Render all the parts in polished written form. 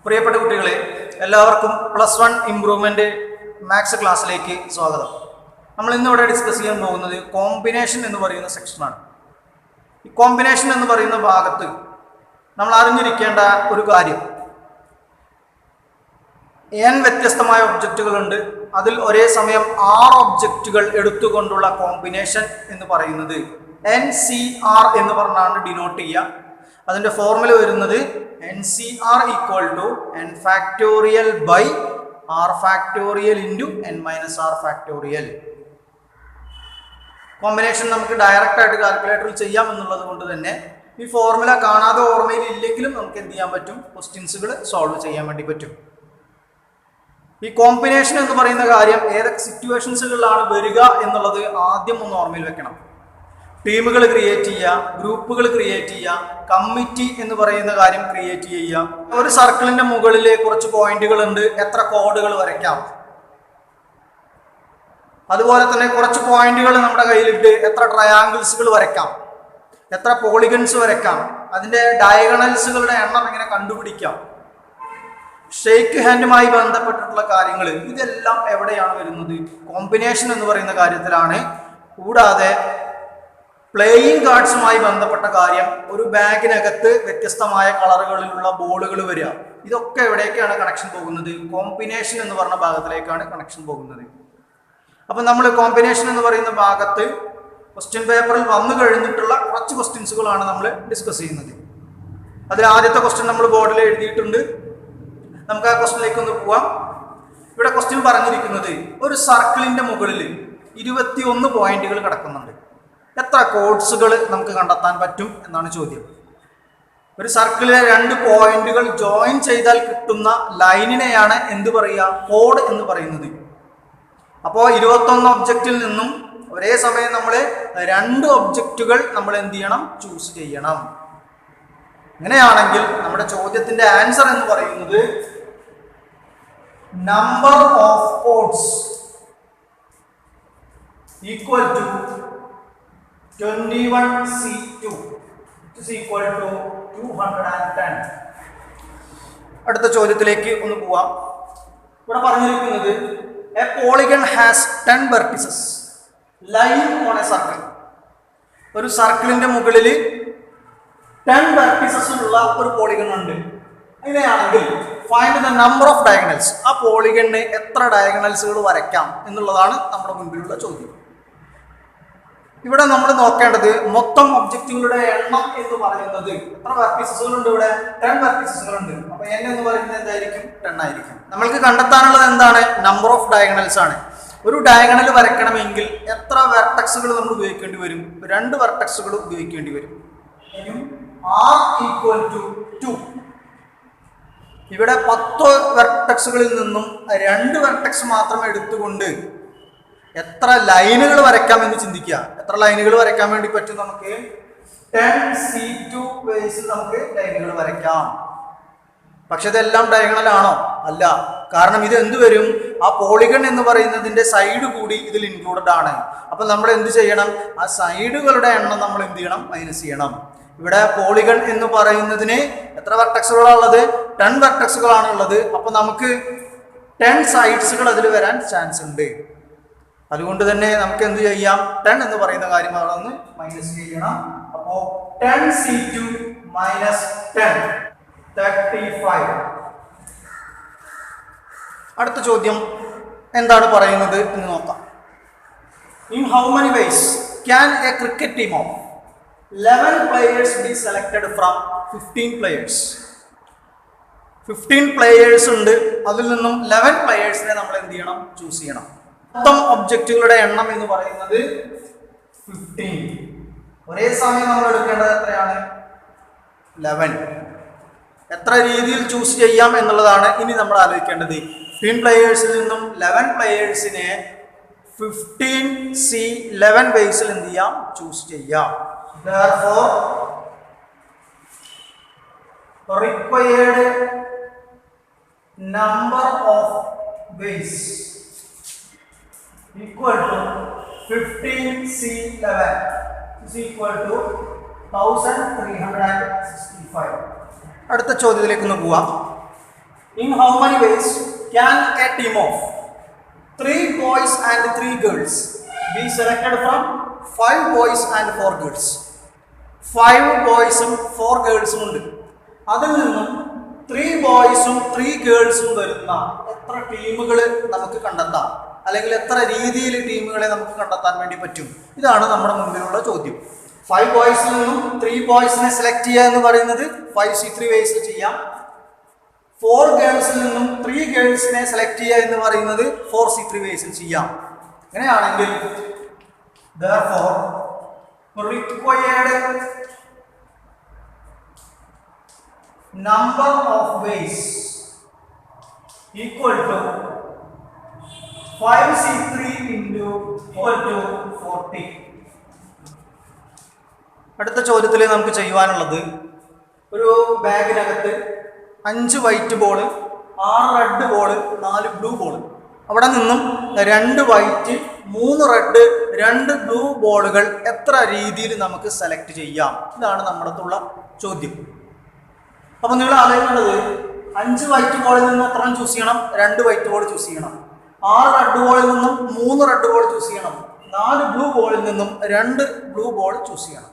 പ്രിയപ്പെട്ട കുട്ടികളെ, എല്ലാവർക്കും +1 ഇംപ്രൂവ്മെന്റ് മാത്സ് ക്ലാസ്സിലേക്ക് സ്വാഗതം. നമ്മൾ ഇന്നിവിടെ ഡിസ്കസ് ചെയ്യാൻ പോകുന്നത് കോമ്പിനേഷൻ എന്ന് പറയുന്ന സെക്ഷനാണ്. ഈ കോമ്പിനേഷൻ എന്ന് പറയുന്ന ഭാഗത്ത് നമ്മൾ അറിഞ്ഞിരിക്കേണ്ട ഒരു കാര്യം, n വ്യത്യസ്തമായ ഒബ്ജക്റ്റുകളുണ്ട്. അതിൽ ഒരേ സമയം 6 ഒബ്ജക്റ്റുകൾ എടുത്തുകൊണ്ടുള്ള കോമ്പിനേഷൻ എന്ന് പറയുന്നത് NCR എന്ന് പറഞ്ഞാണ് ഡിനോട്ട് ചെയ്യുക. അതിൻ്റെ ഫോർമുല വരുന്നത് NCR = n factorial by r factorial into n minus r factorial. Combination നമുക്ക് ഡയറക്റ്റ് ആയിട്ട് കാൽക്കുലേറ്ററിൽ ചെയ്യാം എന്നുള്ളത് കൊണ്ട് തന്നെ ഈ ഫോർമുല കാണാതെ ഓർമ്മയിൽ ഇല്ലെങ്കിലും നമുക്ക് എന്ത് ചെയ്യാൻ പറ്റും, ക്വസ്റ്റ്യൻസുകൾ സോൾവ് ചെയ്യാൻ വേണ്ടി പറ്റും. ഈ കോമ്പിനേഷൻ എന്ന് പറയുന്ന കാര്യം ഏതൊക്കെ സിറ്റുവേഷൻസുകളിലാണ് വരിക എന്നുള്ളത് ആദ്യം ഒന്ന് ഓർമ്മയിൽ വെക്കണം. ടീമുകൾ ക്രിയേറ്റ് ചെയ്യുക, ഗ്രൂപ്പുകൾ ക്രിയേറ്റ് ചെയ്യുക, കമ്മിറ്റി എന്ന് പറയുന്ന കാര്യം ക്രിയേറ്റ് ചെയ്യുക. ഒരു സർക്കിളിന്റെ മുകളിൽ കുറച്ച് പോയിന്റുകൾ ഉണ്ട്, എത്ര കോഡുകൾ വരയ്ക്കാം. അതുപോലെ തന്നെ കുറച്ച് പോയിന്റുകൾ നമ്മുടെ കയ്യിലിട്ട് എത്ര ട്രയാങ്കിൾസുകൾ വരയ്ക്കാം, എത്ര പോളിഗൺസ് വരയ്ക്കാം, അതിന്റെ ഡയഗണൽസുകളുടെ എണ്ണം എങ്ങനെ കണ്ടുപിടിക്കാം, ഷെയ്ക്ക് ഹാൻഡുമായി ബന്ധപ്പെട്ടിട്ടുള്ള കാര്യങ്ങൾ, ഇതെല്ലാം എവിടെയാണ് വരുന്നത്? കോമ്പിനേഷൻ എന്ന് പറയുന്ന കാര്യത്തിലാണ്. കൂടാതെ പ്ലേയിങ് കാർഡ്സുമായി ബന്ധപ്പെട്ട കാര്യം, ഒരു ബാഗിനകത്ത് വ്യത്യസ്തമായ കളറുകളിലുള്ള ബോളുകൾ വരിക, ഇതൊക്കെ എവിടേക്കാണ് കണക്ഷൻ പോകുന്നത്? കോമ്പിനേഷൻ എന്ന് പറഞ്ഞ ഭാഗത്തിലേക്കാണ് കണക്ഷൻ പോകുന്നത്. അപ്പം നമ്മൾ കോമ്പിനേഷൻ എന്ന് പറയുന്ന ഭാഗത്ത് ക്വസ്റ്റ്യൻ പേപ്പറിൽ വന്നു കഴിഞ്ഞിട്ടുള്ള കുറച്ച് ക്വസ്റ്റ്യൻസുകളാണ് നമ്മൾ ഡിസ്കസ് ചെയ്യുന്നത്. അതിൽ ആദ്യത്തെ ക്വസ്റ്റ്യൻ നമ്മൾ ബോർഡിൽ എഴുതിയിട്ടുണ്ട്. നമുക്ക് ആ ക്വസ്റ്റ്യനിലേക്ക് ഒന്ന് പോവാം. ഇവിടെ ക്വസ്റ്റ്യൻ പറഞ്ഞിരിക്കുന്നത്, ഒരു സർക്കിളിന്റെ മുകളിൽ 21 പോയിന്റുകൾ കിടക്കുന്നുണ്ട്. എത്ര കോഡ്സുകൾ നമുക്ക് കണ്ടെത്താൻ പറ്റും എന്നാണ് ചോദ്യം. ഒരു സർക്കിളിലെ 2 പോയിന്റുകൾ ജോയിൻ ചെയ്താൽ കിട്ടുന്ന ലൈനിനെയാണ് എന്ത് പറയുക? കോഡ് എന്ന് പറയുന്നത്. അപ്പോൾ 21 ഒബ്ജക്റ്റിൽ നിന്നും ഒരേ സമയം നമ്മൾ 2 ഒബ്ജക്റ്റുകൾ നമ്മൾ എന്ത് ചെയ്യണം? ചൂസ് ചെയ്യണം. അങ്ങനെയാണെങ്കിൽ നമ്മുടെ ചോദ്യത്തിന്റെ ആൻസർ എന്ന് പറയുന്നത് number of chords equal to 21C2 = 210. അടുത്ത ചോദ്യത്തിലേക്ക് ഒന്ന് പോവാം. ഇവിടെ പറഞ്ഞിരിക്കുന്നത്, a polygon has 10 vertices lying on a circle. ഒരു സർക്കിളിന്റെ മുകളിൽ 10 വെർട്ടിസസ് ഉള്ള ഒരു പോളിഗൺ ഉണ്ട്. അങ്ങനെയാണെങ്കിൽ find the number of diagonals. ആ പോളിഗണിന് എത്ര ഡയഗണൽസുകൾ വരയ്ക്കാം എന്നുള്ളതാണ് നമ്മുടെ മുൻപിലുള്ള ചോദ്യം. ഇവിടെ നമ്മൾ നോക്കേണ്ടത് മൊത്തം ഒബ്ജക്റ്റുകളുടെ എണ്ണം എന്ന് പറയുന്നത്, എത്ര വെർട്ടിസസുകൾ ഉണ്ട്? ഇവിടെ 10 വെർട്ടിസസുകൾ ഉണ്ട്. അപ്പൊ n എന്ന് പറയുന്നത് എന്തായിരിക്കും? 10 ആയിരിക്കും. നമ്മൾക്ക് കണ്ടെത്താനുള്ളത് എന്താണ്? നമ്പർ ഓഫ് ഡയഗണൽസ് ആണ്. ഒരു ഡയഗണൽ വരയ്ക്കണമെങ്കിൽ എത്ര വെർട്ടക്സുകൾ നമ്മൾ ഉപയോഗിക്കേണ്ടി വരും? 2 വെർട്ടക്സുകൾ ഉപയോഗിക്കേണ്ടി വരും. r = 2. ഇവിടെ 10 വെർട്ടക്സുകളിൽ നിന്നും 2 വെർട്ടക്സ് മാത്രം എടുത്തുകൊണ്ട് എത്ര ലൈനുകൾ വരയ്ക്കാം എന്ന് ചിന്തിക്കുക. എത്ര ലൈനുകൾ വരയ്ക്കാൻ വേണ്ടി പറ്റും? നമുക്ക് 10C2 ബേസിൽ നമുക്ക് ലൈനുകൾ വരയ്ക്കാം. പക്ഷെ ഇതെല്ലാം ഡയഗണൽ ആണോ? അല്ല. കാരണം ഇത് എന്ത് വരും? ആ പോളിഗൺ എന്ന് പറയുന്നതിന്റെ സൈഡ് കൂടി ഇതിൽ ഇൻക്ലൂഡഡ് ആണ്. അപ്പൊ നമ്മൾ എന്ത് ചെയ്യണം? ആ സൈഡുകളുടെ എണ്ണം നമ്മൾ എന്ത് ചെയ്യണം? മൈനസ് ചെയ്യണം. ഇവിടെ പോളിഗൺ എന്ന് പറയുന്നതിന് എത്ര വെർട്ടക്സുകളാണ് ഉള്ളത്? 10 വെർട്ടക്സുകളാണ് ഉള്ളത്. അപ്പൊ നമുക്ക് 10 സൈഡ്സുകൾ അതിൽ വരാൻ ചാൻസ് ഉണ്ട്. അതുകൊണ്ട് തന്നെ നമുക്ക് എന്ത് ചെയ്യാം? 10 എന്ന് പറയുന്ന കാര്യം അവിടെ നിന്ന് മൈനസ് ചെയ്യണം. അപ്പോ 10C2 - 10 35. അടുത്ത ചോദ്യം എന്താണ് പറയുന്നത് എന്ന് നോക്കാം. In how many vase can A cricket team of 11 players be selected from 15 players? 15 players ഉണ്ട്. അതിൽ നിന്നും 11 പ്ലെയേഴ്സിനെ നമ്മൾ എന്ത് ചെയ്യണം? ചൂസ് ചെയ്യണം. മൊത്തം ഒബ്ജക്റ്റുകളുടെ എണ്ണം എന്ന് പറയുന്നത് 15. ഒരേ സമയം നമ്മൾ എടുക്കേണ്ടത് എത്രയാണ്? 11. എത്ര രീതിയിൽ ചൂസ് ചെയ്യാം എന്നുള്ളതാണ് ഇനി നമ്മൾ ആലോചിക്കേണ്ടത്. 15 പ്ലെയേഴ്സിൽ നിന്നും 11 പ്ലെയേഴ്സിനെ 15C11 ബേസിൽ എന്ത് ചെയ്യാം? ചൂസ് ചെയ്യാം. Therefore, required number of ways equal to 15C11 is equal to 1365. അടുത്ത ചോദ്യത്തിലേക്ക് ഒന്ന് പോവാം. In how many ways can a team of 3 boys and 3 girls be selected from 5 boys and 4 girls? 5 boysഉം 4 ഗേൾസും ഉണ്ട്. അതിൽ നിന്നും 3 ബോയ്സും 3 ഗേൾസും വരുന്ന എത്ര ടീമുകൾ നമുക്ക് കണ്ടെത്താം, അല്ലെങ്കിൽ എത്ര രീതിയിൽ ടീമുകളെ നമുക്ക് കണ്ടെത്താൻ വേണ്ടി പറ്റും? ഇതാണ് നമ്മുടെ മുമ്പിലുള്ള ചോദ്യം. 5 ബോയ്സിൽ നിന്നും 3 ബോയ്സിനെ സെലക്ട് ചെയ്യുക എന്ന് പറയുന്നത് 5C3 വേസിൽ ചെയ്യാം. 4 ഗേൾസിൽ നിന്നും 3 ഗേൾസിനെ സെലക്ട് ചെയ്യുക എന്ന് പറയുന്നത് 4C3 വേസിൽ ചെയ്യാം. അങ്ങനെയാണെങ്കിൽ therefore required number of ways equal to 5C3 into equal to 40. അടുത്ത ചോദ്യത്തിൽ നമുക്ക് ചെയ്യുവാനുള്ളത്, ഒരു ബാഗിനകത്ത് 5 white ball, 6 red ball, 4 blue ball. അവിടെ നിന്നും 2 വൈറ്റ്, 3 റെഡ്, 2 ബ്ലൂ ബോളുകൾ എത്ര രീതിയിൽ നമുക്ക് സെലക്ട് ചെയ്യാം? ഇതാണ് നമ്മുടെ അടുത്തുള്ള ചോദ്യം. അപ്പോൾ നിങ്ങൾ ആലോചിക്കേണ്ടത്, 5 വൈറ്റ് ബോളിൽ നിന്ന് എത്ര ചൂസ് ചെയ്യണം? 2 വൈറ്റ് ബോൾ ചൂസ് ചെയ്യണം. 6 റെഡ് ബോളിൽ നിന്നും 3 റെഡ് ബോൾ ചൂസ് ചെയ്യണം. 4 ബ്ലൂ ബോളിൽ നിന്നും 2 ബ്ലൂ ബോൾ ചൂസ് ചെയ്യണം.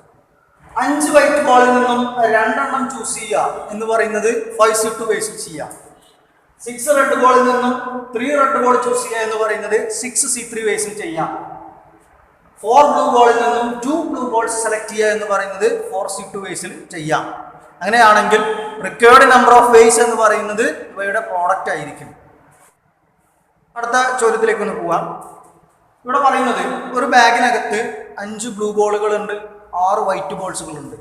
5 വൈറ്റ് ബോളിൽ നിന്നും 2 എണ്ണം ചൂസ് ചെയ്യുക എന്ന് പറയുന്നത് 5C2 വേസിൽ ചെയ്യാം. 6 റെഡ് ബോളിൽ നിന്നും 3 റെഡ് ബോൾ ചൂസ് ചെയ്യുക എന്ന് പറയുന്നത് 6C3 വേസിൽ ചെയ്യാം. 4 ബ്ലൂ ബോളിൽ നിന്നും 2 ബ്ലൂ ബോൾസ് സെലക്ട് ചെയ്യുക എന്ന് പറയുന്നത് 4C2 വേസിൽ ചെയ്യാം. അങ്ങനെയാണെങ്കിൽ റിക്വയർഡ് നമ്പർ ഓഫ് വേസ് എന്ന് പറയുന്നത് ഇവയുടെ പ്രോഡക്റ്റ് ആയിരിക്കും. അടുത്ത ചോദ്യത്തിലേക്ക് ഒന്ന് പോവാം. ഇവിടെ പറയുന്നത്, ഒരു ബാഗിനകത്ത് 5 ബ്ലൂ ബോളുകളുണ്ട്, 6 വൈറ്റ് ബോൾസുകളുണ്ട്.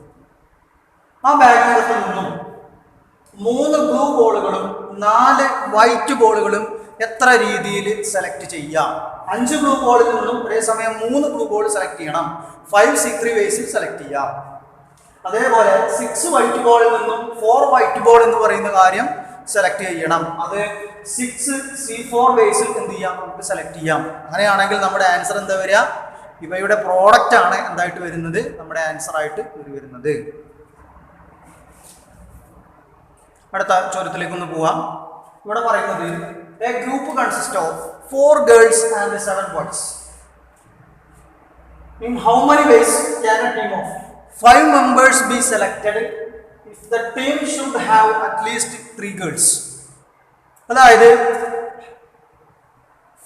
ആ ബാഗിനകത്ത് നിന്നും 3 ബ്ലൂ ബോളുകളും 4 വൈറ്റ് ബോളുകളും എത്ര രീതിയിൽ സെലക്ട് ചെയ്യാം? 5 ബ്ലൂ ബോളിൽ നിന്നും ഒരേ സമയം 3 ബ്ലൂ ബോൾ സെലക്ട് ചെയ്യണം. 5C3 വേസിൽ സെലക്ട് ചെയ്യാം. അതേപോലെ 6 വൈറ്റ് ബോളിൽ നിന്നും 4 വൈറ്റ് ബോൾ എന്ന് പറയുന്ന കാര്യം സെലക്ട് ചെയ്യണം. അത് 6C4 വേസിൽ എന്ത് ചെയ്യാം? നമുക്ക് സെലക്ട് ചെയ്യാം. അങ്ങനെയാണെങ്കിൽ നമ്മുടെ ആൻസർ എന്താ വരിക? ഇവയുടെ പ്രോഡക്റ്റ് ആണ് എന്തായിട്ട് വരുന്നത്? നമ്മുടെ ആൻസർ ആയിട്ട് വരുന്നത്. അടുത്ത ചോദ്യത്തിലേക്ക് ഒന്ന് പോവാം. ഇവിടെ പറയുന്നത്, A group consist of 4 girls and 7 boys. In how many vase can A team of 5 members be selected if the team should have at least 3 girls? അതായത്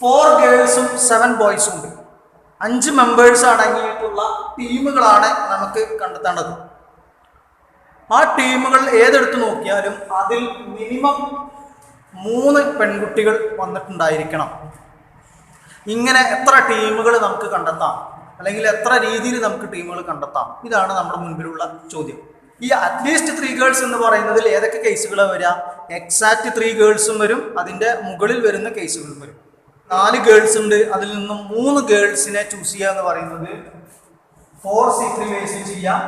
4 ഗേൾസും 7 ബോയ്സും ഉണ്ട്. 5 മെമ്പേഴ്സ് അടങ്ങിയിട്ടുള്ള ടീമുകളാണ് നമുക്ക് കണ്ടെത്തേണ്ടത്. ആ ടീമുകൾ ഏതെടുത്ത് നോക്കിയാലും അതിൽ മിനിമം 3 പെൺകുട്ടികൾ വന്നിട്ടുണ്ടായിരിക്കണം. ഇങ്ങനെ എത്ര ടീമുകൾ നമുക്ക് കണ്ടെത്താം, അല്ലെങ്കിൽ എത്ര രീതിയിൽ നമുക്ക് ടീമുകൾ കണ്ടെത്താം? ഇതാണ് നമ്മുടെ മുൻപിലുള്ള ചോദ്യം. ഈ അറ്റ്ലീസ്റ്റ് 3 ഗേൾസ് എന്ന് പറയുന്നതിൽ ഏതൊക്കെ കേസുകളാണ് വരിക? എക്സാക്ട് 3 ഗേൾസും വരും, അതിൻ്റെ മുകളിൽ വരുന്ന കേസുകളും വരും. 4 ഗേൾസ് ഉണ്ട്, അതിൽ നിന്നും 3 ഗേൾസിനെ ചൂസ് ചെയ്യുക എന്ന് പറയുന്നത് 4C3 വേസിൽ ചെയ്യാം.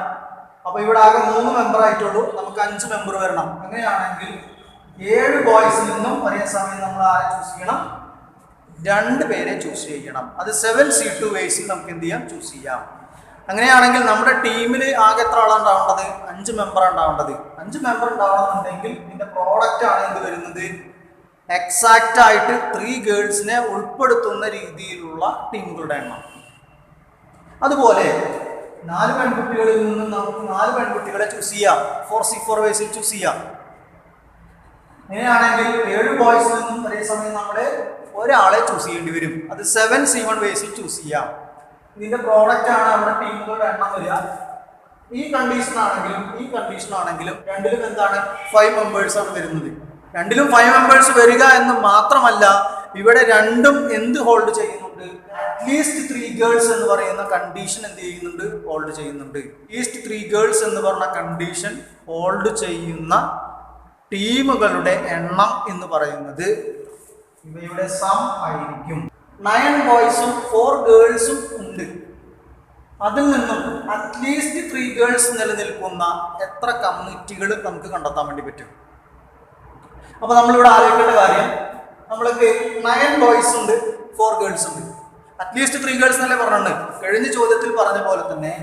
അപ്പോൾ ഇവിടെ ആകെ 3 മെമ്പർ ആയിട്ടുള്ളൂ, നമുക്ക് 5 മെമ്പർ വരണം. അങ്ങനെയാണെങ്കിൽ 7 ബോയ്സിൽ നിന്നും ഒരേ സമയം നമ്മൾ ആരെ ചൂസ് ചെയ്യണം? 2 പേരെ ചൂസ് ചെയ്യണം. അത് 7C2 വേസിൽ നമുക്ക് എന്ത് ചെയ്യാം? ചൂസ് ചെയ്യാം. അങ്ങനെയാണെങ്കിൽ നമ്മുടെ ടീമിൽ ആകെ എത്ര ആളാണ് ഉണ്ടാവേണ്ടത്? 5 മെമ്പർ ഉണ്ടാവേണ്ടത്. 5 മെമ്പർ ഉണ്ടാവണമെന്നുണ്ടെങ്കിൽ ഇതിന്റെ പ്രോഡക്റ്റ് ആണ് എന്ത് വരുന്നത്? എക്സാക്റ്റ് ആയിട്ട് 3 ഗേൾസിനെ ഉൾപ്പെടുത്തുന്ന രീതിയിലുള്ള ടീമുകളുടെ എണ്ണം. അതുപോലെ 4 പെൺകുട്ടികളിൽ നിന്നും നമുക്ക് 4 പെൺകുട്ടികളെ ചൂസ് ചെയ്യാം. 4C4 വേസിൽ ചൂസ് ചെയ്യാം. അങ്ങനെയാണെങ്കിൽ 7 ബോയ്സിൽ നിന്നും ഒരേ സമയം നമ്മള് ഒരാളെ ചൂസ് ചെയ്യേണ്ടി വരും. അത് 7C1 വേസിൽ ചൂസ് ചെയ്യാം. ഇതിന്റെ പ്രോഡക്റ്റ് ആണ് നമ്മുടെ ടീമുകളുടെ എണ്ണം വരിക. ഈ കണ്ടീഷൻ ആണെങ്കിലും രണ്ടിലും എന്താണ്? 5 മെമ്പേഴ്സ് ആണ് വരുന്നത്. രണ്ടിലും 5 മെമ്പേഴ്സ് വരിക എന്ന് മാത്രമല്ല, ഇവിടെ രണ്ടും എന്ത് ഹോൾഡ് ചെയ്യുന്നുണ്ട്? അറ്റ്ലീസ്റ്റ് 3 ഗേൾസ് എന്ന് പറയുന്ന കണ്ടീഷൻ എന്ത് ചെയ്യുന്നുണ്ട്? ഹോൾഡ് ചെയ്യുന്നുണ്ട്. അറ്റ്ലീസ്റ്റ് 3 ഗേൾസ് എന്ന് പറഞ്ഞ കണ്ടീഷൻ ഹോൾഡ് ചെയ്യുന്ന ടീമുകളുടെ എണ്ണം എന്ന് പറയുന്നത് ഇവയുടെ സം ആയിരിക്കും. 9 ബോയ്സും 4 ഗേൾസും ഉണ്ട്. അതിൽ നിന്നും അറ്റ്ലീസ്റ്റ് 3 ഗേൾസ് നിലനിൽക്കുന്ന എത്ര കമ്മിറ്റികൾ നമുക്ക് കണ്ടെത്താൻ വേണ്ടി പറ്റും? അപ്പോൾ നമ്മളിവിടെ ആലോചിക്കേണ്ട കാര്യം, നമ്മൾക്ക് 9 ബോയ്സ് ഉണ്ട്, 4 ഗേൾസ് ഉണ്ട്. അറ്റ്ലീസ്റ്റ് 3 ഗേൾസ് എന്നല്ലേ പറഞ്ഞിട്ടുണ്ട്. കഴിഞ്ഞ ചോദ്യത്തിൽ പറഞ്ഞ പോലെ തന്നെ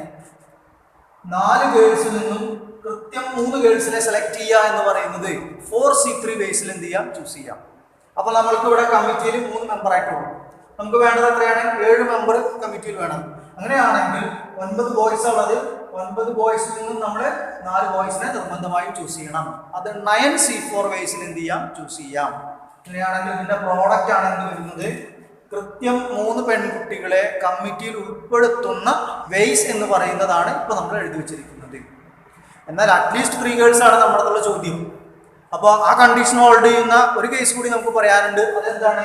4 ഗേൾസിൽ നിന്നും കൃത്യം 3 ഗേൾസിനെ സെലക്ട് ചെയ്യുക എന്ന് പറയുന്നത് 4C3 ബേസിൽ എന്ത് ചെയ്യാം, ചൂസ് ചെയ്യാം. അപ്പൊ നമ്മൾക്ക് ഇവിടെ കമ്മിറ്റിയിൽ 3 മെമ്പർ ആയിട്ടുള്ളൂ. നമുക്ക് വേണ്ടത് എത്രയാണ്? 7 മെമ്പർ കമ്മിറ്റിയിൽ വേണം. അങ്ങനെയാണെങ്കിൽ 9 ബോയ്സ് ഉള്ളത്, 9 ബോയ്സിൽ നിന്നും നമ്മൾ 4 ബോയ്സിനെ നിർബന്ധമായും ചൂസ് ചെയ്യണം. അത് 9C4 ബേസിൽ എന്ത് ചെയ്യാം, ചൂസ് ചെയ്യാം. അങ്ങനെയാണെങ്കിൽ ഇതിന്റെ പ്രോഡക്റ്റ് ആണ് എന്ത് വരുന്നത്? കൃത്യം 3 പെൺകുട്ടികളെ കമ്മിറ്റിയിൽ ഉൾപ്പെടുത്തുന്ന വേസ് എന്ന് പറയുന്നതാണ് ഇപ്പൊ നമ്മൾ എഴുതി വെച്ചിരിക്കുന്നത്. എന്നാൽ അറ്റ്ലീസ്റ്റ് 3 ഗേൾസ് ആണ് നമ്മുടെ അടുത്തുള്ള ചോദ്യം. അപ്പോൾ ആ കണ്ടീഷൻ ഹോൾഡ് ചെയ്യുന്ന ഒരു കേസ് കൂടി നമുക്ക് പറയാനുണ്ട്. അതെന്താണ്?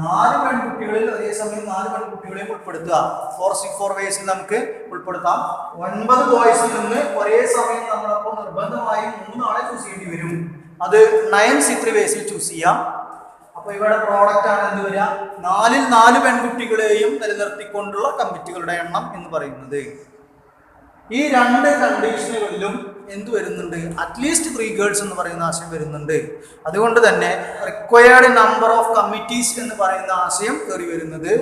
4 പെൺകുട്ടികളിൽ ഒരേ സമയം 4 പെൺകുട്ടികളെയും ഉൾപ്പെടുത്തുക. 4C4 വേസിൽ നമുക്ക് ഉൾപ്പെടുത്താം. 9 ബോയ്സിൽ നിന്ന് ഒരേ സമയം നമ്മളപ്പോൾ നിർബന്ധമായും 3 ആളെ ചൂസ് ചെയ്യേണ്ടി വരും. അത് 9C3 വേസിൽ ചൂസ് ചെയ്യാം. അപ്പൊ ഇവിടെ പ്രോഡക്റ്റ് ആണ് എന്ത് വരിക? 4ൽ 4 പെൺകുട്ടികളെയും നിലനിർത്തിക്കൊണ്ടുള്ള കമ്മിറ്റികളുടെ എണ്ണം എന്ന് പറയുന്നത്. ഈ 2 കണ്ടീഷനുകളിലും എന്ത് വരുന്നുണ്ട്? അറ്റ്ലീസ്റ്റ് 3 ഗേൾസ് എന്ന് പറയുന്ന ആശയം വരുന്നുണ്ട്. അതുകൊണ്ട് തന്നെ റിക്വയർഡ് നമ്പർ ഓഫ് കമ്മിറ്റീസ് എന്ന് പറയുന്ന ആശയം കയറി വരുന്നത്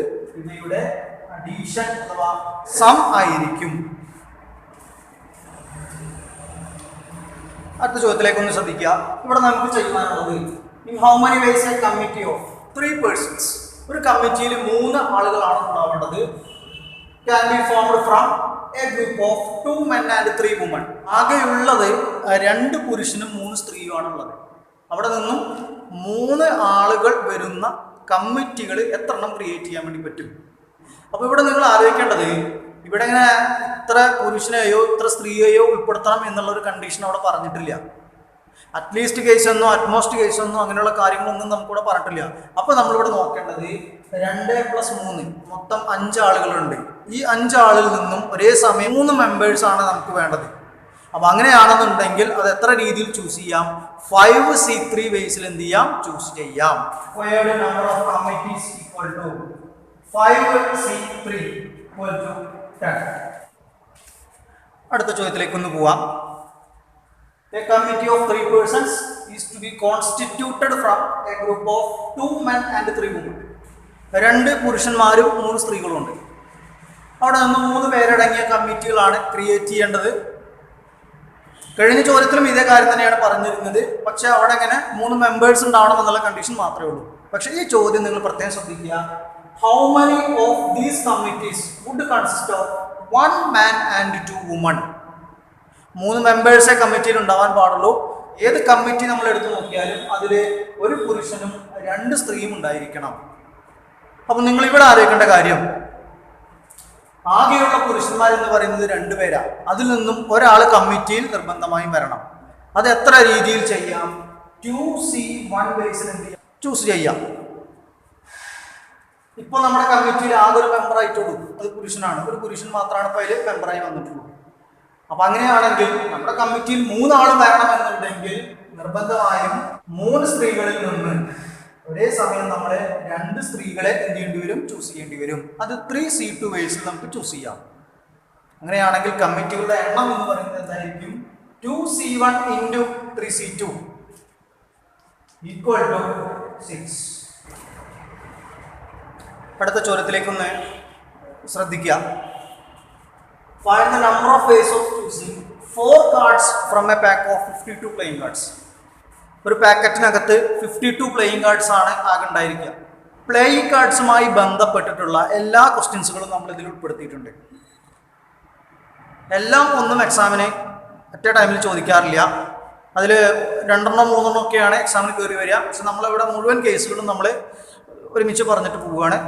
ഇവയുടെ അഡീഷൻ അഥവാ സം ആയിരിക്കും. അടുത്ത ചോദ്യത്തിലേക്ക് ഒന്ന് ശ്രദ്ധിക്കുക. ഇവിടെ നമുക്ക് ചെയ്യുവാനുള്ളത് in how many ways a committee of 3 persons, ഒരു കമ്മിറ്റിയിൽ 3 ആളുകളാണ് ഉണ്ടാവേണ്ടത്. can be formed from a group of 2 men and 3 women. ആകെയുള്ളത് 2 പുരുഷനും 3 സ്ത്രീയുമാണ് ഉള്ളത്. അവിടെ നിന്നും 3 ആളുകൾ വരുന്ന കമ്മിറ്റികൾ എത്ര എണ്ണം ക്രിയേറ്റ് ചെയ്യാൻ വേണ്ടി പറ്റും? അപ്പൊ ഇവിടെ നിങ്ങൾ ആലോചിക്കേണ്ടത്, ഇവിടെ ഇങ്ങനെ ഇത്ര പുരുഷനെയോ ഇത്ര സ്ത്രീയെയോ ഉൾപ്പെടുത്തണം എന്നുള്ള ഒരു കണ്ടീഷൻ അവിടെ പറഞ്ഞിട്ടില്ല. അറ്റ്ലീസ്റ്റ് കേസൊന്നോ അറ്റ്മോസ്റ്റ് കേസൊന്നോ അങ്ങനെയുള്ള കാര്യങ്ങളൊന്നും നമുക്കിവിടെ പറഞ്ഞിട്ടില്ല. അപ്പൊ നമ്മളിവിടെ നോക്കേണ്ടത് 2+3 മൊത്തം 5 ആളുകളുണ്ട്. ഈ 5 ആളിൽ നിന്നും ഒരേ സമയം 3 മെമ്പേഴ്സ് ആണ് നമുക്ക് വേണ്ടത്. അപ്പൊ അങ്ങനെയാണെന്നുണ്ടെങ്കിൽ അത് എത്ര രീതിയിൽ ചൂസ് ചെയ്യാം? 5C3 ബേസിൽ എന്ത് ചെയ്യാം? ചൂസ് ചെയ്യാം. Number of committees equal to 5C3 equal to 10. അടുത്ത ചോദ്യത്തിലേക്ക് ഒന്ന് പോവാം. A committee of 3 persons is to be constituted from a group of 2 men and 3 women. 2 പുരുഷന്മാരും 3 സ്ത്രീകളും ഉണ്ട്. അവിടെ നിന്ന് 3 പേരടങ്ങിയ കമ്മിറ്റികളാണ് ക്രിയേറ്റ് ചെയ്യേണ്ടത്. കഴിഞ്ഞ ചോദ്യത്തിലും ഇതേ കാര്യം തന്നെയാണ് പറഞ്ഞിരുന്നത്. പക്ഷെ അവിടെ ഇങ്ങനെ 3 മെമ്പേഴ്സ് ഉണ്ടാവണം എന്നുള്ള കണ്ടീഷൻ മാത്രമേ ഉള്ളൂ. പക്ഷെ ഈ ചോദ്യം നിങ്ങൾ പ്രത്യേകം ശ്രദ്ധിക്കുക. How many of these committees would consist of 1 man and 2 women? 3 മെമ്പേഴ്സെ കമ്മിറ്റിയിൽ ഉണ്ടാവാൻ പാടുള്ളൂ. ഏത് കമ്മിറ്റി നമ്മൾ എടുത്തു നോക്കിയാലും അതിൽ 1 പുരുഷനും 2 സ്ത്രീയും ഉണ്ടായിരിക്കണം. അപ്പൊ നിങ്ങൾ ഇവിടെ ആലോചിക്കേണ്ട കാര്യം, ആകെയുള്ള പുരുഷന്മാർ എന്ന് പറയുന്നത് 2 പേരാണ്. അതിൽ നിന്നും ഒരാൾ കമ്മിറ്റിയിൽ നിർബന്ധമായും വരണം. അത് എത്ര രീതിയിൽ ചെയ്യാം? 2C1 ബേസിൽ എന്ത് ചെയ്യാം? ചൂസ് ചെയ്യാം. ഇപ്പോൾ നമ്മുടെ കമ്മിറ്റിയിൽ ആകെ ഒരു മെമ്പർ ആയിട്ടുള്ളൂ, അത് പുരുഷനാണ്. 1 പുരുഷൻ മാത്രമാണ് ഇപ്പോൾ അതിൽ മെമ്പറായി വന്നിട്ടുള്ളൂ. അപ്പൊ അങ്ങനെയാണെങ്കിൽ നമ്മുടെ കമ്മിറ്റിയിൽ 3 ആളും വരണമെന്നുണ്ടെങ്കിൽ നിർബന്ധമായും 3 സ്ത്രീകളിൽ നിന്ന് ഒരേ സമയം നമ്മൾ 2 സ്ത്രീകളെ എന്ത് ചെയ്യേണ്ടി വരും? ചൂസ് ചെയ്യേണ്ടി വരും. അത് 3C2 ബേസിൽ നമുക്ക് ചൂസ് ചെയ്യാം. അങ്ങനെയാണെങ്കിൽ കമ്മിറ്റികളുടെ എണ്ണം എന്ന് പറയുന്നത് എന്തായിരിക്കും? 2C1 into 3C2 equal to 6. അടുത്ത ചോദ്യത്തിലേക്കൊന്ന് ശ്രദ്ധിക്കുക. Find the number of ways of choosing 4 cards from a pack of 52 playing cards. ഒരു പാക്കറ്റിനകത്ത് 52 പ്ലേയിങ് കാർഡ്സ് ആണ് ആകെ ഉണ്ടായിരിക്കുക. പ്ലേയിങ് കാർഡ്സുമായി ബന്ധപ്പെട്ടിട്ടുള്ള എല്ലാ ക്വസ്റ്റ്യൻസുകളും നമ്മൾ ഇതിൽ ഉൾപ്പെടുത്തിയിട്ടുണ്ട്. എല്ലാം ഒന്നും എക്സാമിന് അറ്റ് എ ടൈമിൽ ചോദിക്കാറില്ല. അതിൽ 2 3 ഒക്കെയാണ് എക്സാമിന് കയറി വരിക. പക്ഷെ നമ്മളിവിടെ മുഴുവൻ കേസുകളും നമ്മൾ ഒരുമിച്ച് പറഞ്ഞിട്ട് പോവുകയാണ്.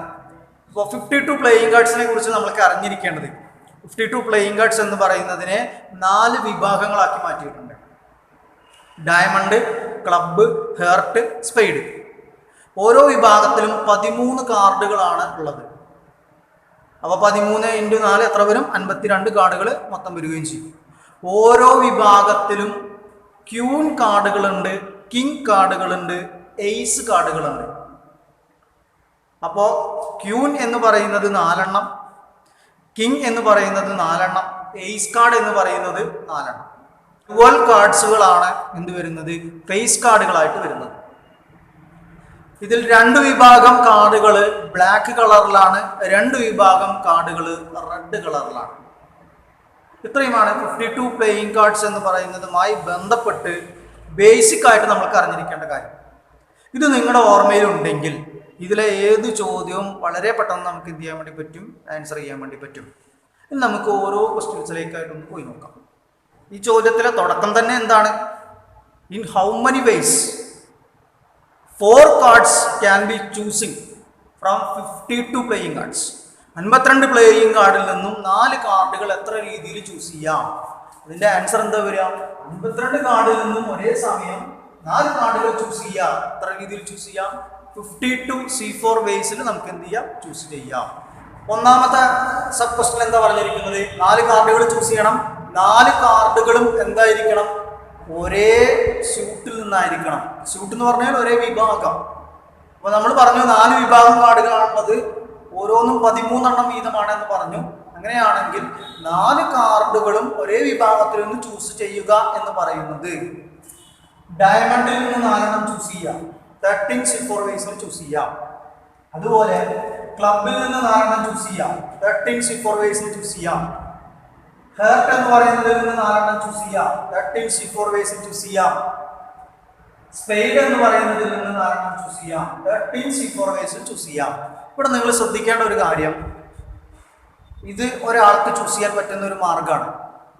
അപ്പോൾ 52 പ്ലേയിങ് കാർഡ്സിനെ കുറിച്ച് നമ്മൾക്ക് അറിഞ്ഞിരിക്കേണ്ടത്, 52 പ്ലേയിങ് കാർഡ്സ് എന്ന് പറയുന്നതിനെ 4 വിഭാഗങ്ങളാക്കി മാറ്റിയിട്ടുണ്ട്. Diamond, club, heart, spade. ഓരോ വിഭാഗത്തിലും 13 കാർഡുകളാണ് ഉള്ളത്. അപ്പോൾ 13 × 4 എത്ര വരും? 52 കാർഡുകൾ മൊത്തം വരികയും ചെയ്യും. ഓരോ വിഭാഗത്തിലും ക്യൂൻ കാർഡുകളുണ്ട്, കിങ് കാർഡുകളുണ്ട്, എയ്സ് കാർഡുകളുണ്ട്. അപ്പോൾ ക്യൂൻ എന്ന് പറയുന്നത് 4 എണ്ണം, കിങ് എന്ന് പറയുന്നത് 4 എണ്ണം, എയ്സ് കാർഡ് എന്ന് പറയുന്നത് 4 എണ്ണം. 12 കാർഡ്സുകളാണ് എന്ത് വരുന്നത്? ഫേസ് കാർഡുകളായിട്ട് വരുന്നത്. ഇതിൽ 2 വിഭാഗം കാർഡുകൾ ബ്ലാക്ക് കളറിലാണ്, 2 വിഭാഗം കാർഡുകൾ റെഡ് കളറിലാണ്. ഇത്രയുമാണ് 52 പ്ലേയിങ് കാർഡ്സ് എന്ന് പറയുന്നതുമായി ബന്ധപ്പെട്ട് ബേസിക് ആയിട്ട് നമ്മൾക്ക് അറിഞ്ഞിരിക്കേണ്ട കാര്യം. ഇത് നിങ്ങളുടെ ഓർമ്മയിലുണ്ടെങ്കിൽ ഇതിലെ ഏത് ചോദ്യവും വളരെ പെട്ടെന്ന് നമുക്ക് എന്ത് ചെയ്യാൻ വേണ്ടി പറ്റും, ആൻസർ ചെയ്യാൻ വേണ്ടി പറ്റും. ഇനി നമുക്ക് ഓരോ ക്വസ്റ്റ്യൻസിലേക്കായിട്ടൊന്ന് പോയി നോക്കാം. ഈ ചോദ്യത്തിലെ തുടക്കം തന്നെ എന്താണ്? In how many vase 4 cards can be choosing from 52 playing cards. 52 playing കാർഡിൽ നിന്നും 4 കാർഡുകൾ എത്ര രീതിയിൽ ചൂസ് ചെയ്യാം? ഇതിന്റെ ആൻസർ എന്താ വരിക? 52 കാർഡിൽ നിന്നും ഒരേ സമയം 4 കാർഡുകൾ ചൂസ് ചെയ്യാം. എത്ര രീതിയിൽ ചൂസ് ചെയ്യാം? 52 C4 വേസിൽ നമുക്ക് എന്ത് ചെയ്യാം? ചൂസ് ചെയ്യാം. ഒന്നാമത്തെ സബ് ക്വസ്റ്റ്യൻ എന്താ പറഞ്ഞിരിക്കുന്നത്? 4 കാർഡുകൾ ചൂസ് ചെയ്യണം. 4 കാർഡുകളും എന്തായിരിക്കണം? ഒരേ സ്യൂട്ടിൽ നിന്നായിരിക്കണം. സ്യൂട്ട് എന്ന് പറഞ്ഞാൽ ഒരേ വിഭാഗം. അപ്പോൾ നമ്മൾ പറഞ്ഞു 4 വിഭാഗം കാർഡുകളാണുള്ളത്, ഓരോന്നും 13 വീതമാണ് എന്ന് പറഞ്ഞു. അങ്ങനെയാണെങ്കിൽ 4 കാർഡുകളും ഒരേ വിഭാഗത്തിൽ നിന്ന് ചൂസ് ചെയ്യുക എന്ന് പറയുന്നത് ഡയമണ്ടിൽ നിന്ന് 4 ചൂസ് ചെയ്യാം, 13 C4 വേസിൽ ചൂസ് ചെയ്യാം. അതുപോലെ ക്ലബിൽ നിന്ന് 4 ചൂസ് ചെയ്യാം, 13 C4 വേസിൽ ചൂസ് ചെയ്യാം. ഹേർട്ട് എന്ന് പറയുന്നതിൽ നിന്ന് 4 ചൂസ് ചെയ്യാം, 13 C4 വേസിൽ ചൂസ് ചെയ്യാം. സ്പെയ്ഡ് എന്ന് പറയുന്നതിൽ നിന്ന് 4 ചൂസ് ചെയ്യാം, 13 C4 വേസിൽ ചൂസ് ചെയ്യാം. ഇവിടെ നിങ്ങൾ ശ്രദ്ധിക്കേണ്ട ഒരു കാര്യം, ഇത് ഒരാൾക്ക് ചൂസ് ചെയ്യാൻ പറ്റുന്ന ഒരു മാർഗ്ഗമാണ്.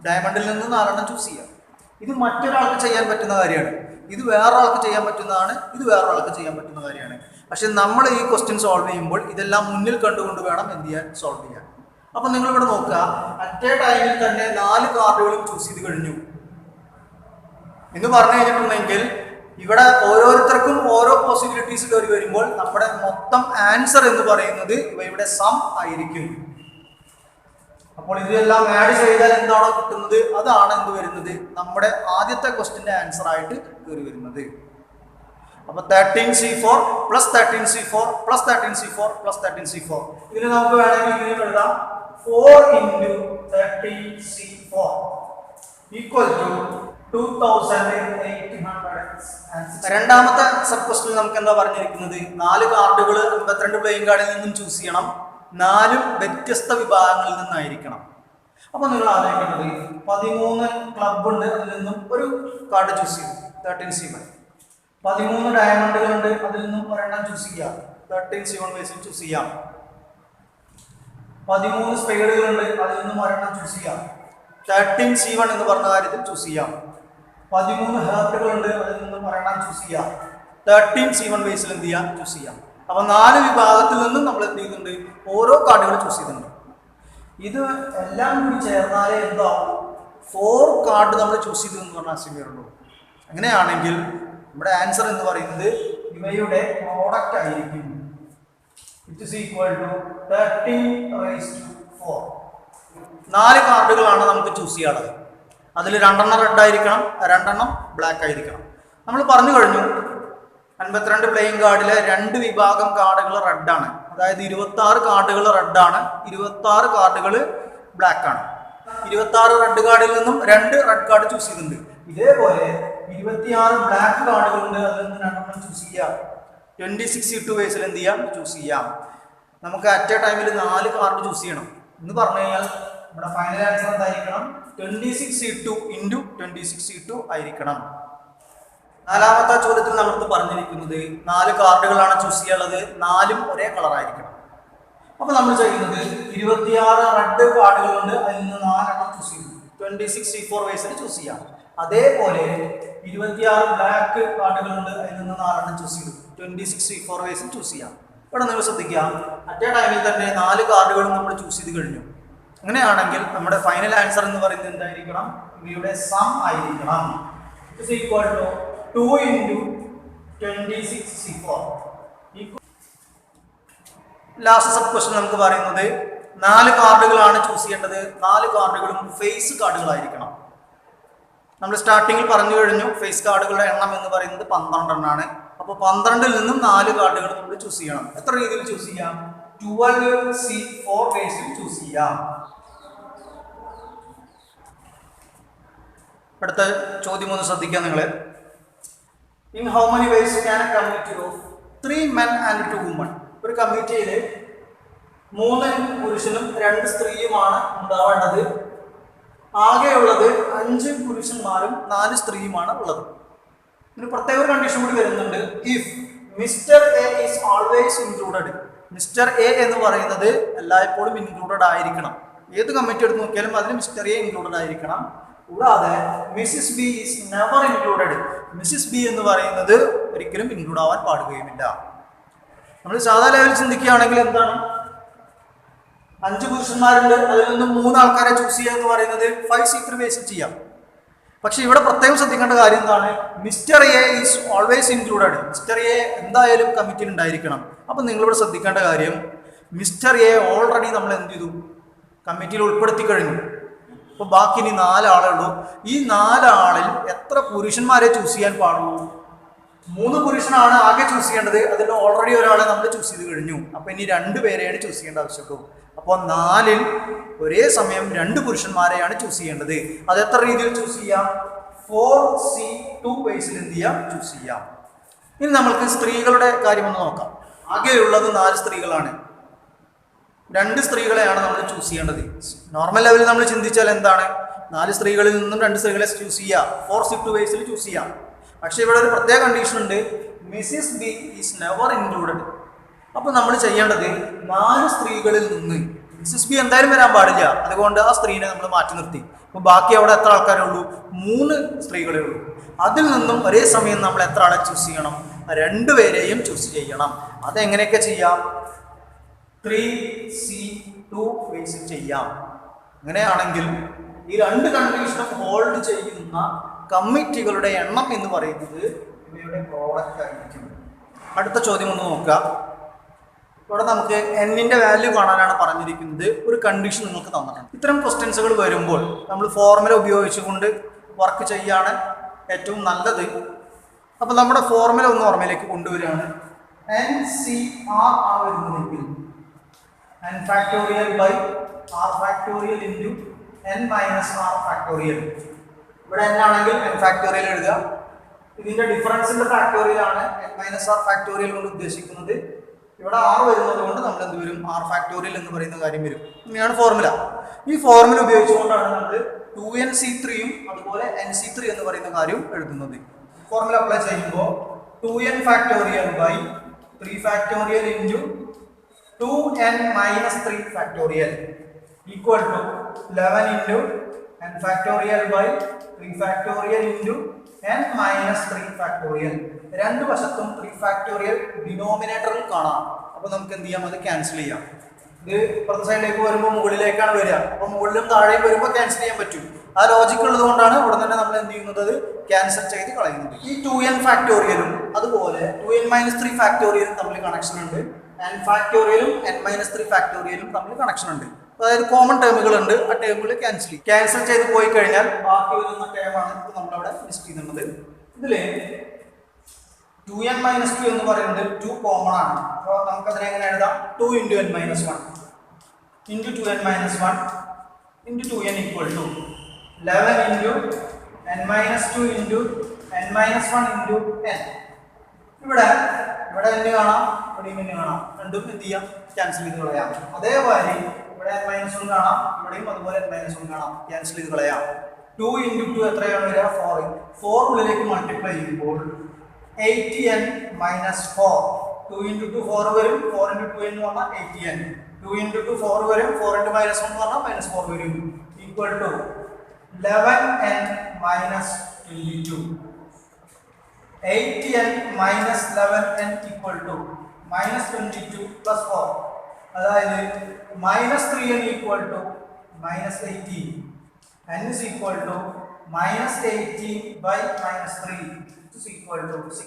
ഡയമണ്ടിൽ നിന്ന് 4 ചൂസ് ചെയ്യാം. ഇത് മറ്റൊരാൾക്ക് ചെയ്യാൻ പറ്റുന്ന കാര്യമാണ്. ഇത് വേറൊരാൾക്ക് ചെയ്യാൻ പറ്റുന്നതാണ്, ഇത് വേറൊരാൾക്ക് ചെയ്യാൻ പറ്റുന്ന കാര്യമാണ്. പക്ഷെ നമ്മൾ ഈ ക്വസ്റ്റ്യൻ സോൾവ് ചെയ്യുമ്പോൾ ഇതെല്ലാം മുന്നിൽ കണ്ടുകൊണ്ട് വേണം എന്ത് ചെയ്യാൻ, സോൾവ് ചെയ്യാൻ. അപ്പം നിങ്ങളിവിടെ നോക്കുക, അറ്റ് എ ടൈമിൽ തന്നെ 4 കാർഡുകളും ചൂസ് ചെയ്ത് കഴിഞ്ഞു എന്ന് പറഞ്ഞു കഴിഞ്ഞിട്ടുണ്ടെങ്കിൽ ഇവിടെ ഓരോരുത്തർക്കും ഓരോ പോസിബിലിറ്റീസ് കയറി വരുമ്പോൾ നമ്മുടെ മൊത്തം ആൻസർ എന്ന് പറയുന്നത് ഇവയുടെ സം ആയിരിക്കും. അപ്പോൾ ഇതെല്ലാം ആഡ് ചെയ്താൽ എന്താണോ കിട്ടുന്നത് അതാണ് എന്ത് വരുന്നത്, നമ്മുടെ ആദ്യത്തെ ക്വസ്റ്റ്യൻ്റെ ആൻസർ ആയിട്ട് കയറി വരുന്നത്. അപ്പോൾ 13 C4 plus 13 C4 plus 13 C4 plus 13 C4 ഇതിന് നമുക്ക് വേണമെങ്കിൽ ഇങ്ങനെ എഴുതാം, 4 into 13 C4 ഈക്വൽ ടു 2800. രണ്ടാമത്തെ സബ് ക്വസ്റ്റ്യൻ നമുക്ക് എന്താ പറഞ്ഞിരിക്കുന്നത്? 4 കാർഡുകൾ 52 പ്ലേയിങ് കാർഡിൽ നിന്നും ചൂസ് ചെയ്യണം, 4 വ്യത്യസ്ത വിഭാഗങ്ങളിൽ നിന്നായിരിക്കണം. അപ്പൊ നിങ്ങൾ ആലോചിക്കേണ്ടത് 13 ക്ലബ് ഉണ്ട്, അതിൽ നിന്നും ഒരു കാർഡ് ചൂസ് ചെയ്യും, 13 C1. 13 ഡയമണ്ടുകളുണ്ട്, അതിൽ നിന്നും ഒരെണ്ണം ചൂസ് ചെയ്യാം, 13 C1 വേസിൽ ചൂസ് ചെയ്യാം. 13 സ്പെയ്ഡുകളുണ്ട്, അതിൽ നിന്നും ഒരെണ്ണം ചൂസ് ചെയ്യാം, 13 C1 എന്ന് പറഞ്ഞ കാര്യത്തിൽ ചൂസ് ചെയ്യാം. 13 ഹേർട്ടുകളുണ്ട്, അതിൽ നിന്നും ഒരെണ്ണം ചൂസ് ചെയ്യാം, 13 C1 വേസിൽ എന്ത് ചെയ്യാം, ചൂസ് ചെയ്യാം. അപ്പൊ 4 വിഭാഗത്തിൽ നിന്നും നമ്മൾ എന്ത് ചെയ്യുന്നുണ്ട്, ഓരോ കാർഡുകൾ ചൂസ് ചെയ്തിട്ടുണ്ട്. ഇത് എല്ലാം കൂടി ചേർന്നാലേ എന്താവും, 4 കാർഡ് നമ്മൾ ചൂസ് ചെയ്തെന്ന് പറഞ്ഞാൽ ആശയമുള്ളൂ. അങ്ങനെയാണെങ്കിൽ നമ്മുടെ ആൻസർ എന്ന് പറയുന്നത് ഇവയുടെ പ്രോഡക്റ്റ് ആയിരിക്കും. It is equal to 13/4. 4 കാർഡുകളാണ് നമുക്ക് ചൂസ് ചെയ്യാനുള്ളത്. അതിൽ 2 റെഡ് ആയിരിക്കണം, 2 ബ്ലാക്ക് ആയിരിക്കണം. നമ്മൾ പറഞ്ഞു കഴിഞ്ഞു 52 പ്ലേയിങ് കാർഡിലെ 2 വിഭാഗം കാർഡുകൾ റെഡാണ്. അതായത് 26 കാർഡുകൾ റെഡാണ്, 26 കാർഡുകൾ ബ്ലാക്ക് ആണ്. 26 റെഡ് കാർഡിൽ നിന്നും 2 റെഡ് കാർഡ് ചൂസ് ചെയ്തിട്ടുണ്ട്. ഇതേപോലെ 26 ബ്ലാക്ക് കാർഡുകളുണ്ട്, അതിൽ നിന്ന് 2 ചൂസ് ചെയ്യാം. 26 വേസിൽ എന്ത് ചെയ്യാം, ചൂസ് ചെയ്യാം. നമുക്ക് അറ്റ് എ ടൈമിൽ 4 കാർഡ് ചൂസ് ചെയ്യണം എന്ന് പറഞ്ഞു കഴിഞ്ഞാൽ നമ്മുടെ ഫൈനൽ ആൻസർ എന്തായിരിക്കണം, 26C2 into 26C2 ആയിരിക്കണം. നാലാമത്തെ ചോദ്യത്തിൽ നമുക്ക് പറഞ്ഞിരിക്കുന്നത് 4 കാർഡുകളാണ് ചൂസ് ചെയ്യാനുള്ളത്, 4ഉം ഒരേ കളർ ആയിരിക്കണം. അപ്പൊ നമ്മൾ ചെയ്യുന്നത് 26 റെഡ് കാർഡുകളുണ്ട്, അതിൽ നിന്ന് 4 ചൂസ് ചെയ്തു, 26C4 വേസിൽ ചൂസ് ചെയ്യാം. അതേപോലെ 26 ബ്ലാക്ക് കാർഡുകളുണ്ട്, അതിൽ നിന്ന് 4 ചൂസ് ചെയ്തു, 26C4 വേസിൽ ചൂസ് ചെയ്യാം. ഇവിടെ നിങ്ങൾ ശ്രദ്ധിക്കുക, അറ്റ് എ ടൈമിൽ തന്നെ 4 കാർഡുകളും നമ്മൾ ചൂസ് ചെയ്ത് കഴിഞ്ഞു. അങ്ങനെയാണെങ്കിൽ നമ്മുടെ ഫൈനൽ ആൻസർ എന്ന് പറയുന്നത് എന്തായിരിക്കണം, ഇവയുടെ സം ആയിരിക്കണം. It is equal to 2 into 26C4. Last sub question നമുക്ക് പറയുന്നത് 4 കാർഡുകളാണ് ചൂസ് ചെയ്യേണ്ടത്, 4 കാർഡുകളും ഫേസ് കാർഡുകളായിരിക്കണം. നമ്മൾ സ്റ്റാർട്ടിങ്ങിൽ പറഞ്ഞു കഴിഞ്ഞു ഫേസ് കാർഡുകളുടെ എണ്ണം എന്ന് പറയുന്നത് 12 എണ്ണമാണ്. അപ്പോൾ 12ൽ നിന്നും 4 കാർഡുകൾ നമ്മൾ ചൂസ് ചെയ്യണം. എത്ര രീതിയിൽ ചൂസ് ചെയ്യാം, 12C4 വേസിൽ ചൂസ് ചെയ്യാം. അടുത്ത ചോദ്യം ഒന്ന് ശ്രദ്ധിക്കാം നിങ്ങൾ. In how many ways can a committee of 3 men and 2 women? ഒരു കമ്മിറ്റിയിൽ 3 പുരുഷനും 2 സ്ത്രീയുമാണ് ഉണ്ടാവേണ്ടത്. ആകെയുള്ളത് 5 പുരുഷന്മാരും 4 സ്ത്രീയുമാണ് ഉള്ളത്. ഒരു പ്രത്യേക കണ്ടീഷൻ കൂടി വരുന്നുണ്ട്. If mister A is always included. Mister A എന്ന് പറയുന്നത് എല്ലായ്പ്പോഴും ഇൻക്ലൂഡഡ് ആയിരിക്കണം. ഏത് കമ്മിറ്റി എടുത്ത് നോക്കിയാലും അതിന് മിസ്റ്റർ എ ഇൻക്ലൂഡഡ് ആയിരിക്കണം. കൂടാതെ Mrs B is never included. Mrs B എന്ന് പറയുന്നത് ഒരിക്കലും ഇൻക്ലൂഡ് ആവാൻ പാടുകയുമില്ല. നമ്മൾ സാധാ ലെവലിൽ ചിന്തിക്കുകയാണെങ്കിൽ എന്താണ്, 5 പുരുഷന്മാരുണ്ട്, അതിൽ നിന്ന് 3 ആൾക്കാരെ ചൂസ് ചെയ്യുക എന്ന് പറയുന്നത് 5 സീറ്റർ ബേസിൽ ചെയ്യാം. പക്ഷെ ഇവിടെ പ്രത്യേകം ശ്രദ്ധിക്കേണ്ട കാര്യം എന്താണ്, mister A is always included. Mister A എന്തായാലും കമ്മിറ്റിയിൽ ഉണ്ടായിരിക്കണം. അപ്പം നിങ്ങളിവിടെ ശ്രദ്ധിക്കേണ്ട കാര്യം, മിസ്റ്റർ എ ഓൾറെഡി നമ്മൾ എന്ത് ചെയ്തു, കമ്മിറ്റിയിൽ ഉൾപ്പെടുത്തി കഴിഞ്ഞു. അപ്പോൾ ബാക്കി ഇനി 4 ആളേ ഉള്ളൂ. ഈ 4 ആളിൽ എത്ര പുരുഷന്മാരെ ചൂസ് ചെയ്യാൻ പാടുള്ളൂ? 3 പുരുഷനാണ് ആകെ ചൂസ് ചെയ്യേണ്ടത്. അതിൽ ഓൾറെഡി ഒരാളെ നമ്മൾ ചൂസ് ചെയ്ത് കഴിഞ്ഞു. അപ്പോൾ ഇനി 2 പേരെയാണ് ചൂസ് ചെയ്യേണ്ട ആവശ്യമുള്ളൂ. അപ്പോൾ 4-ൽ ഒരേ സമയം 2 പുരുഷന്മാരെയാണ് ചൂസ് ചെയ്യേണ്ടത്. അത് എത്ര രീതിയിൽ ചൂസ് ചെയ്യാം? 4C2 ബേസിൽ എന്ത് ചെയ്യാം, ചൂസ് ചെയ്യാം. ഇനി നമ്മൾക്ക് സ്ത്രീകളുടെ കാര്യം ഒന്ന് നോക്കാം. ആകെയുള്ളത് 4 സ്ത്രീകളാണ്. 2 സ്ത്രീകളെയാണ് നമ്മൾ ചൂസ് ചെയ്യേണ്ടത്. നോർമൽ ലെവലിൽ നമ്മൾ ചിന്തിച്ചാൽ എന്താണ്, 4 സ്ത്രീകളിൽ നിന്നും 2 സ്ത്രീകളെ ചൂസ് ചെയ്യാം, 4C2 ബേസിൽ ചൂസ് ചെയ്യാം. പക്ഷെ ഇവിടെ ഒരു പ്രത്യേക കണ്ടീഷൻ ഉണ്ട്, Mrs B is never included. അപ്പോൾ നമ്മൾ ചെയ്യേണ്ടത് 4 സ്ത്രീകളിൽ നിന്ന് മിസ്സിസ് ബി എന്തായാലും വരാൻ പാടില്ല. അതുകൊണ്ട് ആ സ്ത്രീനെ നമ്മൾ മാറ്റി നിർത്തി. അപ്പോൾ ബാക്കി അവിടെ എത്ര ആൾക്കാരേ ഉള്ളൂ? 3 സ്ത്രീകളേ ഉള്ളൂ. അതിൽ നിന്നും ഒരേ സമയം നമ്മൾ എത്ര ആളെ ചൂസ് ചെയ്യണം? 2 പേരെയും ചൂസ് ചെയ്യണം. അതെങ്ങനെയൊക്കെ ചെയ്യാം? 3C2 ബേസിൽ ചെയ്യാം. അങ്ങനെയാണെങ്കിൽ ഈ 2 കണ്ടീഷനും ഹോൾഡ് ചെയ്യുന്ന കമ്മിറ്റികളുടെ എണ്ണം എന്ന് പറയുന്നത് ഇവയുടെ പ്രോഡക്റ്റ് ആയിരിക്കും. അടുത്ത ചോദ്യം ഒന്ന് നോക്കുക. ഇവിടെ നമുക്ക് എന്നിൻ്റെ വാല്യൂ കാണാനാണ് പറഞ്ഞിരിക്കുന്നത്. ഒരു കണ്ടീഷൻ നിങ്ങൾക്ക് തന്നിട്ടുണ്ട്. ഇത്തരം ക്വസ്റ്റ്യൻസുകൾ വരുമ്പോൾ നമ്മൾ ഫോർമുല ഉപയോഗിച്ചുകൊണ്ട് വർക്ക് ചെയ്യാണ് ഏറ്റവും നല്ലത്. അപ്പോൾ നമ്മുടെ ഫോർമുല ഒന്ന് ഓർമ്മയിലേക്ക് കൊണ്ടുവരികയാണ്. NCR ആണ് വരുന്നതെങ്കിൽ n factorial by r factorial into n minus r factorial. ഇവിടെ n ആണെങ്കിൽ n ഫാക്ടോറിയൽ എഴുതുക. ഇതിൻ്റെ ഡിഫറൻസിൻ്റെ ഫാക്ടോറിയൽ ആണ് n മൈനസ് r ഫാക്ടോറിയൽ കൊണ്ട് ഉദ്ദേശിക്കുന്നത്. ഇവിടെ r വരുന്നത് കൊണ്ട് നമ്മൾ എന്ത് വരും? r ഫാക്ടോറിയൽ എന്ന് പറയുന്ന കാര്യം വരും. ഇങ്ങനെയാണ് ഫോർമുല. ഈ ഫോർമുല ഉപയോഗിച്ചുകൊണ്ടാണ് നമ്മൾ 2nC3യും അതുപോലെ nC3 എന്ന് പറയുന്ന കാര്യം എഴുതുന്നത്. ഫോർമുല അപ്ലൈ ചെയ്യുമ്പോൾ 2n factorial by 3 factorial into 2n minus 3 factorial equal to 11 into n factorial by 3 factorial into n minus 3 factorial. 2 വശത്തും 3 ഫാക്ടോറിയൽ ഡിനോമിനേറ്ററിൽ കാണാം. അപ്പോൾ നമുക്ക് എന്ത് ചെയ്യാം? അത് ക്യാൻസൽ ചെയ്യാം. ഇത് പുറത്തെ സൈഡിലേക്ക് വരുമ്പോൾ മുകളിലേക്കാണ് വരിക. അപ്പോൾ മുകളിലും താഴെയും വരുമ്പോൾ ക്യാൻസൽ ചെയ്യാൻ പറ്റും. ആ ലോജിക്ക് ഉള്ളത് കൊണ്ടാണ് ഇവിടെ തന്നെ നമ്മൾ എന്ത് ചെയ്യുന്നത്? അത് ക്യാൻസൽ ചെയ്ത് കളയുന്നത്. ഈ 2n ഫാക്ടോറിയലും അതുപോലെ 2n മൈനസ് 3 ഫാക്ടോറിയലും തമ്മിൽ കണക്ഷൻ ഉണ്ട്. n ഫാക്ടോറിയലും n മൈനസ് 3 ഫാക്ടോറിയലും തമ്മിൽ കണക്ഷൻ ഉണ്ട്. അതായത് കോമൺ ടേമുകൾ ഉണ്ട്. ആ ടേമുകൾ ക്യാൻസൽ ചെയ്ത് പോയി കഴിഞ്ഞാൽ ബാക്കി വരുന്ന ടേമാണ് ഇപ്പോൾ നമ്മളവിടെ ലിസ്റ്റ് ചെയ്യുന്നത്. ഇതിൽ 2n മൈനസ് 2 എന്ന് പറയുന്നത് 2 കോമൺ ആണ്. അപ്പോൾ നമുക്കതിനെ എങ്ങനെ എഴുതാം? 2 into n minus 1 into 2n minus 1 into 2n equal to 11 into n minus 2 into n minus 1 into n. ഇവിടെ n കാണാം, ഇവിടെയും n കാണാം. രണ്ടും എന്ത് ചെയ്യാം? ക്യാൻസൽ ചെയ്ത് കളയാം. അതേപോലെ ഇവിടെ n മൈനസ് 1 കാണാം, ഇവിടെയും അതുപോലെ n മൈനസ് 1 കാണാം. ക്യാൻസൽ ചെയ്ത് കളയാം. 2 ഇൻറ്റു 2 എത്രയാണ് വരിക? 4. 4 ഉള്ളിലേക്ക് മൾട്ടിപ്ലൈ ചെയ്യുമ്പോൾ 80n മൈനസ് 4. 2 ഇൻറ്റു 2 4 വരും. 4 ഇൻറ്റു 2n എന്ന് പറഞ്ഞാൽ 80n. 2 ഇൻറ്റു 2 4 വരും. 4 ഇൻറ്റു മൈനസ് 1 എന്ന് പറഞ്ഞാൽ മൈനസ് 4 വരും. Equal to 11n minus 22. 80n minus 11n equal to minus 22 plus 4. അതായത് minus 3n equal to minus 18. n is equal to minus 18 by minus 3 is equal to 6.